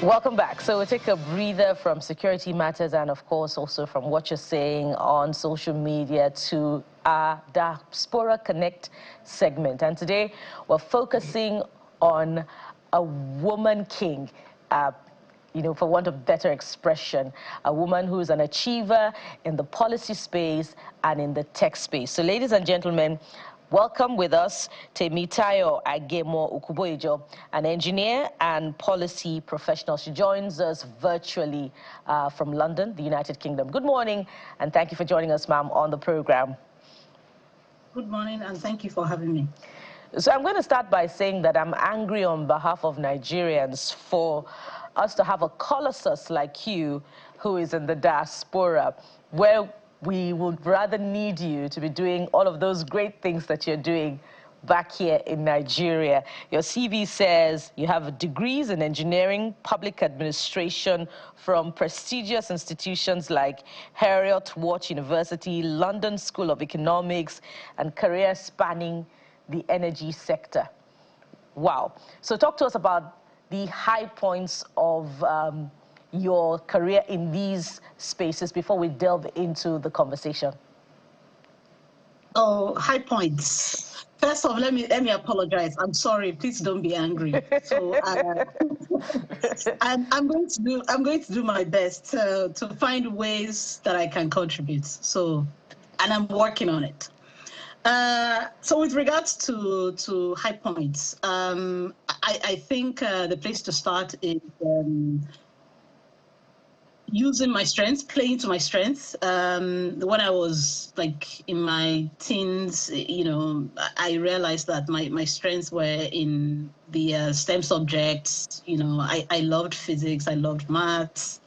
Welcome back. So we'll take a breather from security matters and, of course, also from what you're saying on social media to our Diaspora Connect segment. And today we're focusing on a woman king, for want of better expression, a woman who's an achiever in the policy space and in the tech space. So, ladies and gentlemen, welcome with us Temitayo Agemo Okuboyejo, an engineer and policy professional. She joins us virtually from London, the United Kingdom. Good morning, and thank you for joining us, ma'am, on the program. Good morning, and thank you for having me. So I'm going to start by saying that I'm angry on behalf of Nigerians for us to have a colossus like you who is in the diaspora, where we would rather need you to be doing all of those great things that you're doing back here in Nigeria. Your CV says you have degrees in engineering, public administration from prestigious institutions like Heriot-Watt University, London School of Economics, and career spanning the energy sector. Wow. So talk to us about the high points of your career in these spaces before we delve into the conversation. Oh, high points. First off, let me apologize. I'm sorry. Please don't be angry. So I'm going to do my best to find ways that I can contribute. So, and I'm working on it. So with regards to high points, I think the place to start is using my strengths, playing to my strengths. When I was like in my teens, I realized that my strengths were in the STEM subjects. I loved physics, I loved maths.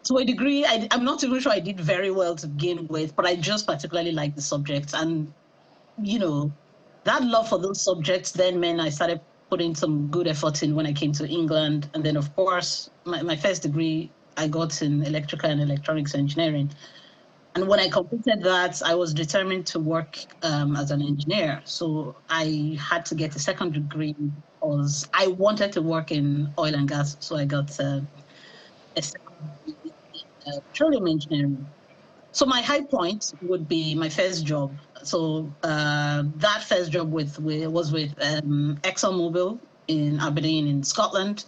To a degree, I'm not even sure I did very well to begin with, but I just particularly liked the subjects. And, that love for those subjects then meant I started putting some good effort in when I came to England. And then, of course, my first degree I got in electrical and electronics engineering. And when I completed that, I was determined to work as an engineer. So I had to get a second degree because I wanted to work in oil and gas. So I got a second degree in petroleum engineering. So my high point would be my first job. So that first job was with ExxonMobil in Aberdeen in Scotland.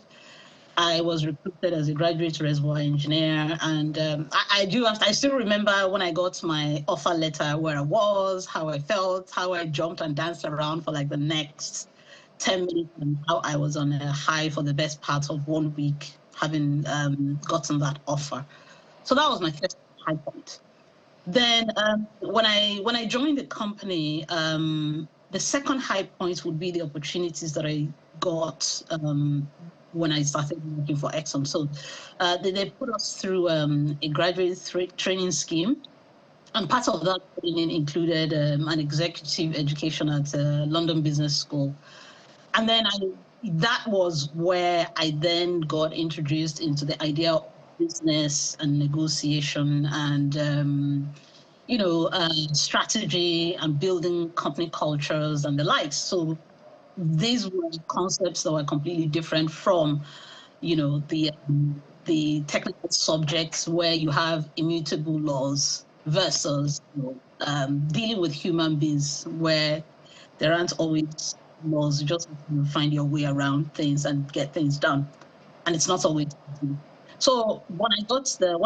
I was recruited as a graduate reservoir engineer, and I still remember when I got my offer letter, where I was, how I felt, how I jumped and danced around for like the next 10 minutes, and how I was on a high for the best part of 1 week, having gotten that offer. So that was my first high point. Then when I joined the company, the second high point would be the opportunities that I got when I started working for Exxon. So they put us through a graduate training scheme. And part of that training included an executive education at London Business School. And then that was where I then got introduced into the idea of business and negotiation and strategy and building company cultures and the likes. So these were concepts that were completely different from, the technical subjects where you have immutable laws versus dealing with human beings where there aren't always laws. You just have to find your way around things and get things done, and it's not always easy. So when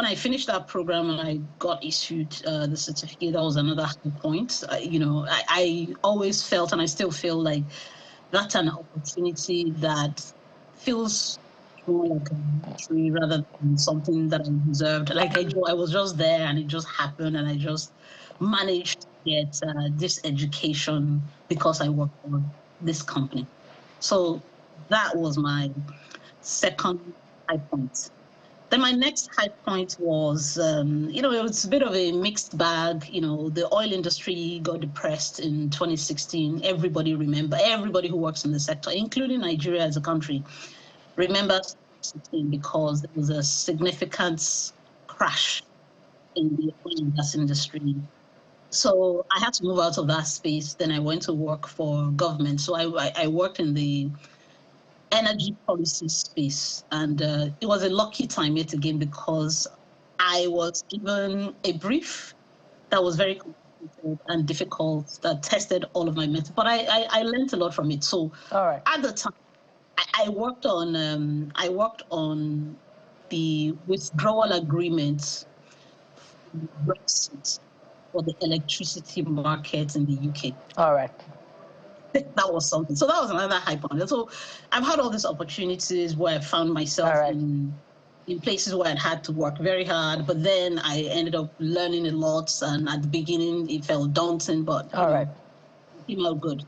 I finished that program and I got issued the certificate, that was another high point. I always felt, and I still feel like that's an opportunity that feels more like a victory rather than something that I deserved. Like I was just there and it just happened, and I just managed to get this education because I worked for this company. So that was my second high point. Then my next high point was, it was a bit of a mixed bag. The oil industry got depressed in 2016. Everybody who works in the sector, including Nigeria as a country, remembers 2016 because there was a significant crash in the oil and gas industry. So I had to move out of that space. Then I went to work for government. So I worked in the energy policy space. And it was a lucky time yet again because I was given a brief that was very complicated and difficult, that tested all of my methods. But I learned a lot from it. So at the time, I worked on the withdrawal agreement Brexit for the electricity market in the UK. All right. That was something. So that was another high point. So I've had all these opportunities where I found myself in places where I'd had to work very hard, but then I ended up learning a lot. And at the beginning, it felt daunting, but it came out good.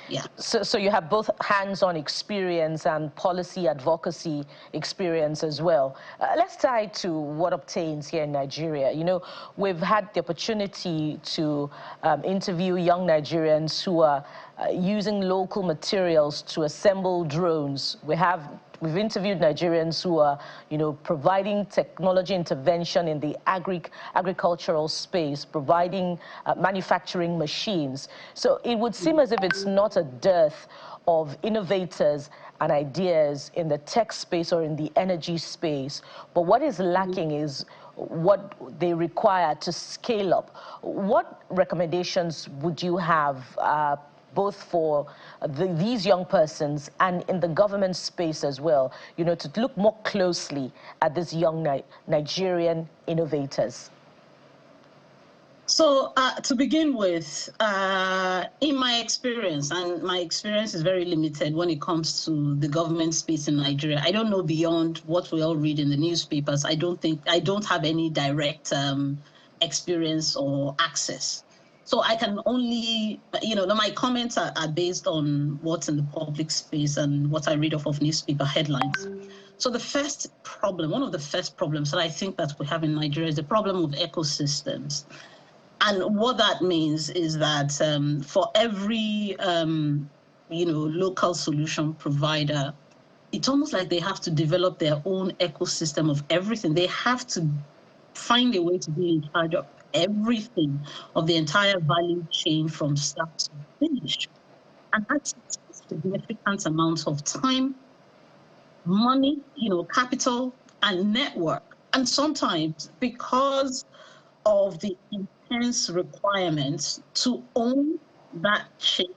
Yeah. So you have both hands-on experience and policy advocacy experience as well. Let's tie to what obtains here in Nigeria. You know, we've had the opportunity to interview young Nigerians who are using local materials to assemble drones. We've interviewed Nigerians who are, you know, providing technology intervention in the agricultural space, providing manufacturing machines. So it would seem as if it's not a dearth of innovators and ideas in the tech space or in the energy space. But what is lacking is what they require to scale up. What recommendations would you have both for these young persons and in the government space as well, you know, to look more closely at these young Nigerian innovators? So to begin with, in my experience, and my experience is very limited when it comes to the government space in Nigeria. I don't know beyond what we all read in the newspapers. I don't have any direct experience or access. So I can only, you know, my comments are based on what's in the public space and what I read off of newspaper headlines. So the first problem, one of the first problems that I think that we have in Nigeria is the problem of ecosystems. And what that means is that for every, you know, local solution provider, it's almost like they have to develop their own ecosystem of everything. They have to find a way to be in charge of everything, of the entire value chain from start to finish. And that's a significant amount of time, money, you know, capital, and network. And sometimes because of the intense requirements to own that chain,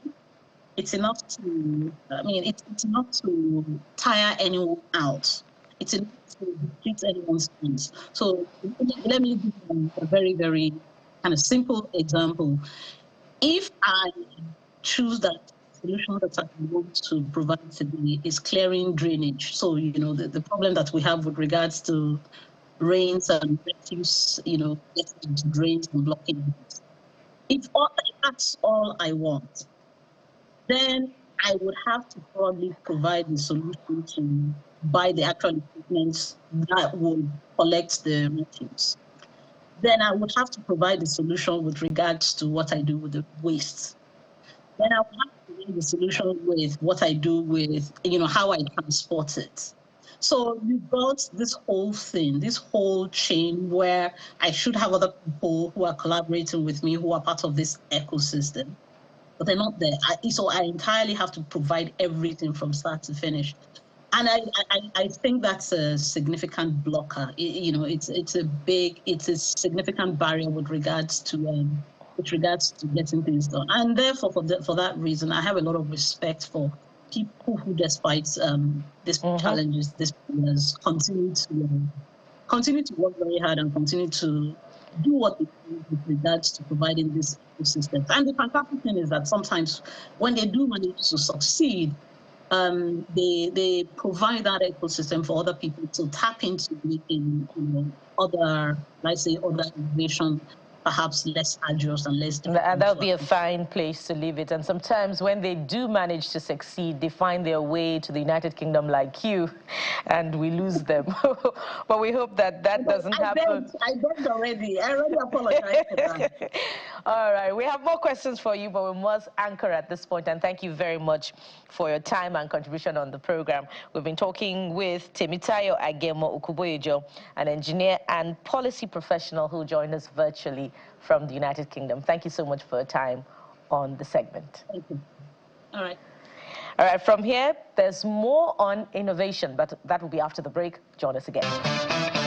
it's enough to, I mean, it's enough to tire anyone out. It's enough to deplete anyone's funds. So let me give you a very, very kind of simple example. If I choose that solution that I want to provide today is clearing drainage. So, you know, the problem that we have with regards to rains and refuse, you know, getting into drains and blocking it. If that's all I want, then I would have to probably provide the solution to buy the actual equipment that would collect the refuse. Then I would have to provide the solution with regards to what I do with the waste. Then I would have to provide the solution with what I do with, you know, how I transport it. So you've got this whole thing, this whole chain where I should have other people who are collaborating with me, who are part of this ecosystem, but they're not there. So I entirely have to provide everything from start to finish. And I think that's a significant blocker. You know, it's a significant barrier with regards to getting things done. And therefore, for that reason, I have a lot of respect for people who, despite these challenges, these problems, continue to work very hard and continue to do what they do with regards to providing this ecosystem. And the fantastic thing is that sometimes when they do manage to succeed, they provide that ecosystem for other people to tap into, making, you know, other innovation perhaps less arduous and less difficult. And that would be a fine place to leave it. And sometimes when they do manage to succeed, they find their way to the United Kingdom like you, and we lose them. But we hope that doesn't happen. I begged already. I already apologized for that. All right. We have more questions for you, but we must anchor at this point. And thank you very much for your time and contribution on the program. We've been talking with Temitayo Agemo Okuboyejo, an engineer and policy professional who joined us virtually from the United Kingdom. Thank you so much for your time on the segment. Thank you. All right. All right, from here, there's more on innovation, but that will be after the break. Join us again.